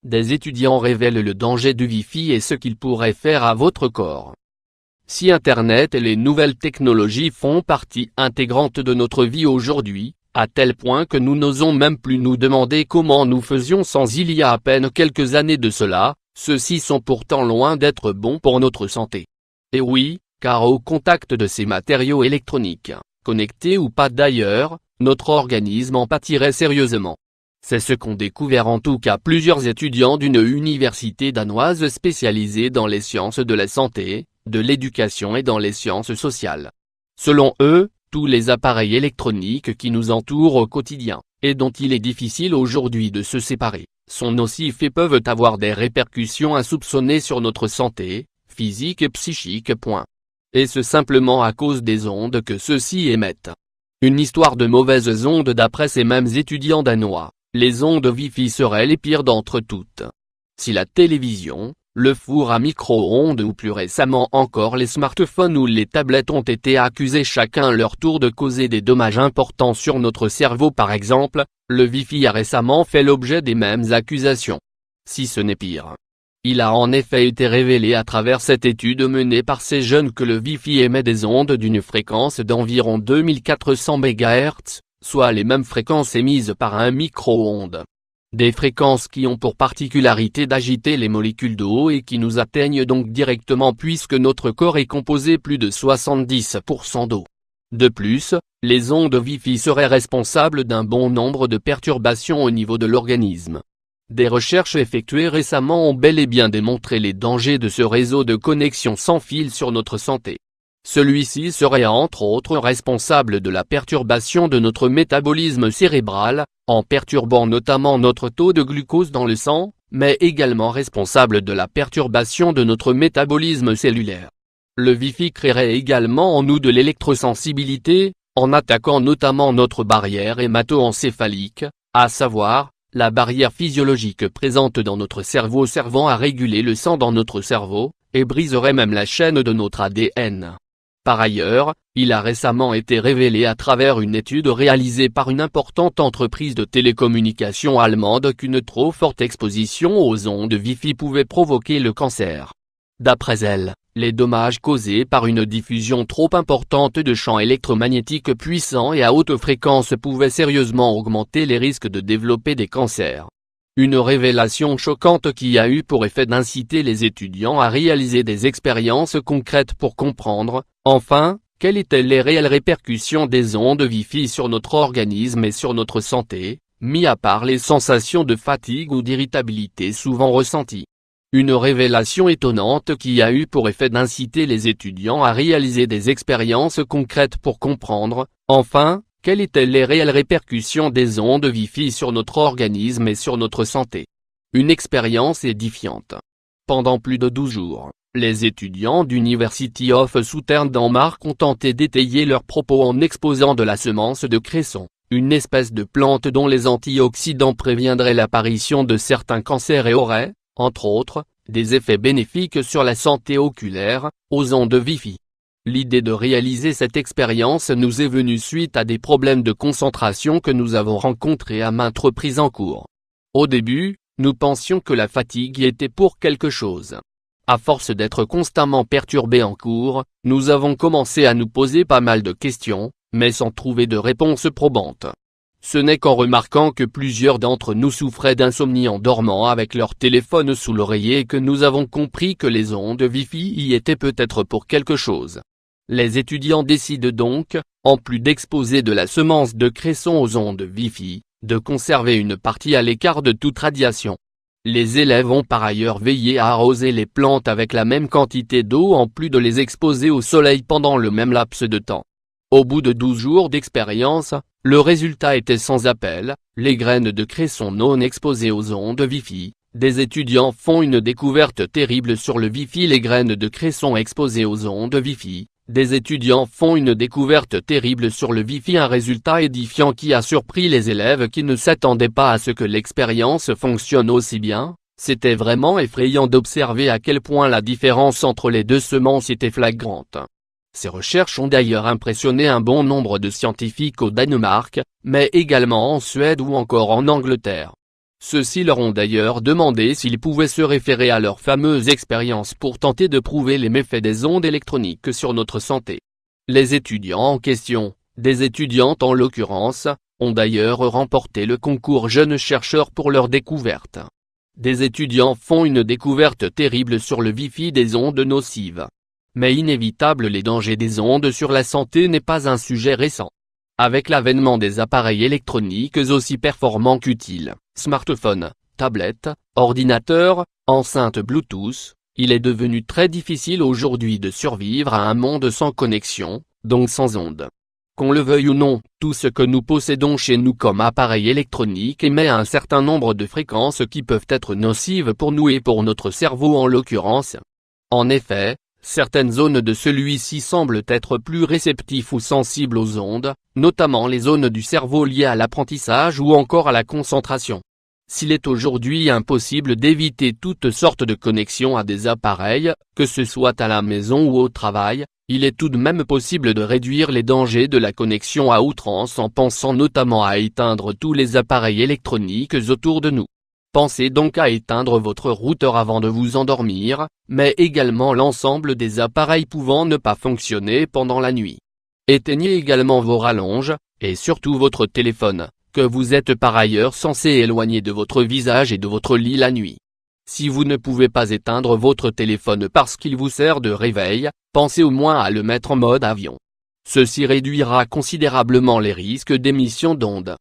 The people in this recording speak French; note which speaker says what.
Speaker 1: des étudiants révèlent le danger du Wi-Fi et ce qu'il pourrait faire à votre corps. Si Internet et les nouvelles technologies font partie intégrante de notre vie aujourd'hui, à tel point que nous n'osons même plus nous demander comment nous faisions sans il y a à peine quelques années de cela, ceux-ci sont pourtant loin d'être bons pour notre santé. Et oui, car au contact de ces matériaux électroniques, connectés ou pas d'ailleurs, notre organisme en pâtirait sérieusement. C'est ce qu'ont découvert en tout cas plusieurs étudiants d'une université danoise spécialisée dans les sciences de la santé, de l'éducation et dans les sciences sociales. Selon eux, tous les appareils électroniques qui nous entourent au quotidien, et dont il est difficile aujourd'hui de se séparer, sont nocifs et peuvent avoir des répercussions insoupçonnées sur notre santé, physique et psychique. Et ce simplement à cause des ondes que ceux-ci émettent. Une histoire de mauvaises ondes d'après ces mêmes étudiants danois, les ondes Wi-Fi seraient les pires d'entre toutes. Si la télévision, le four à micro-ondes ou plus récemment encore les smartphones ou les tablettes ont été accusés chacun à leur tour de causer des dommages importants sur notre cerveau par exemple, le Wi-Fi a récemment fait l'objet des mêmes accusations. Si ce n'est pire. Il a en effet été révélé à travers cette étude menée par ces jeunes que le Wi-Fi émet des ondes d'une fréquence d'environ 2400 MHz, soit les mêmes fréquences émises par un micro-ondes. Des fréquences qui ont pour particularité d'agiter les molécules d'eau et qui nous atteignent donc directement puisque notre corps est composé plus de 70% d'eau. De plus, les ondes Wi-Fi seraient responsables d'un bon nombre de perturbations au niveau de l'organisme. Des recherches effectuées récemment ont bel et bien démontré les dangers de ce réseau de connexion sans fil sur notre santé. Celui-ci serait entre autres responsable de la perturbation de notre métabolisme cérébral, en perturbant notamment notre taux de glucose dans le sang, mais également responsable de la perturbation de notre métabolisme cellulaire. Le Wi-Fi créerait également en nous de l'électrosensibilité, en attaquant notamment notre barrière hémato-encéphalique, à savoir, la barrière physiologique présente dans notre cerveau servant à réguler le sang dans notre cerveau, et briserait même la chaîne de notre ADN. Par ailleurs, il a récemment été révélé à travers une étude réalisée par une importante entreprise de télécommunications allemande qu'une trop forte exposition aux ondes Wi-Fi pouvait provoquer le cancer. D'après elle, les dommages causés par une diffusion trop importante de champs électromagnétiques puissants et à haute fréquence pouvaient sérieusement augmenter les risques de développer des cancers. Une révélation choquante qui a eu pour effet d'inciter les étudiants à réaliser des expériences concrètes pour comprendre, enfin, quelles étaient les réelles répercussions des ondes Wi-Fi sur notre organisme et sur notre santé, mis à part les sensations de fatigue ou d'irritabilité souvent ressenties. Une révélation étonnante qui a eu pour effet d'inciter les étudiants à réaliser des expériences concrètes pour comprendre, enfin, quelles étaient les réelles répercussions des ondes Wi-Fi sur notre organisme et sur notre santé. Une expérience édifiante. Pendant plus de 12 jours, les étudiants d'University of Southern Denmark ont tenté d'étayer leurs propos en exposant de la semence de cresson, une espèce de plante dont les antioxydants préviendraient l'apparition de certains cancers et auraient, entre autres, des effets bénéfiques sur la santé oculaire, aux ondes Wi-Fi. L'idée de réaliser cette expérience nous est venue suite à des problèmes de concentration que nous avons rencontrés à maintes reprises en cours. Au début, nous pensions que la fatigue était pour quelque chose. À force d'être constamment perturbés en cours, nous avons commencé à nous poser pas mal de questions, mais sans trouver de réponse probante. Ce n'est qu'en remarquant que plusieurs d'entre nous souffraient d'insomnie en dormant avec leur téléphone sous l'oreiller que nous avons compris que les ondes Wi-Fi y étaient peut-être pour quelque chose. Les étudiants décident donc, en plus d'exposer de la semence de cresson aux ondes Wi-Fi, de conserver une partie à l'écart de toute radiation. Les élèves ont par ailleurs veillé à arroser les plantes avec la même quantité d'eau en plus de les exposer au soleil pendant le même laps de temps. Au bout de 12 jours d'expérience, le résultat était sans appel, les graines de cresson non exposées aux ondes Wi-Fi. Des étudiants font une découverte terrible sur le Wi-Fi. Les graines de cresson exposées aux ondes Wi-Fi. Des étudiants font une découverte terrible sur le Wi-Fi, un résultat édifiant qui a surpris les élèves qui ne s'attendaient pas à ce que l'expérience fonctionne aussi bien. C'était vraiment effrayant d'observer à quel point la différence entre les deux semences était flagrante. Ces recherches ont d'ailleurs impressionné un bon nombre de scientifiques au Danemark, mais également en Suède ou encore en Angleterre. Ceux-ci leur ont d'ailleurs demandé s'ils pouvaient se référer à leur fameuse expérience pour tenter de prouver les méfaits des ondes électroniques sur notre santé. Les étudiants en question, des étudiantes en l'occurrence, ont d'ailleurs remporté le concours Jeunes chercheurs pour leur découverte. Des étudiants font une découverte terrible sur le Wi-Fi des ondes nocives. Mais inévitable, les dangers des ondes sur la santé n'est pas un sujet récent. Avec l'avènement des appareils électroniques aussi performants qu'utiles, smartphones, tablettes, ordinateurs, enceintes Bluetooth, il est devenu très difficile aujourd'hui de survivre à un monde sans connexion, donc sans ondes. Qu'on le veuille ou non, tout ce que nous possédons chez nous comme appareil électronique émet un certain nombre de fréquences qui peuvent être nocives pour nous et pour notre cerveau en l'occurrence. En effet, certaines zones de celui-ci semblent être plus réceptifs ou sensibles aux ondes, notamment les zones du cerveau liées à l'apprentissage ou encore à la concentration. S'il est aujourd'hui impossible d'éviter toutes sortes de connexions à des appareils, que ce soit à la maison ou au travail, il est tout de même possible de réduire les dangers de la connexion à outrance en pensant notamment à éteindre tous les appareils électroniques autour de nous. Pensez donc à éteindre votre routeur avant de vous endormir, mais également l'ensemble des appareils pouvant ne pas fonctionner pendant la nuit. Éteignez également vos rallonges, et surtout votre téléphone, que vous êtes par ailleurs censé éloigner de votre visage et de votre lit la nuit. Si vous ne pouvez pas éteindre votre téléphone parce qu'il vous sert de réveil, pensez au moins à le mettre en mode avion. Ceci réduira considérablement les risques d'émission d'ondes.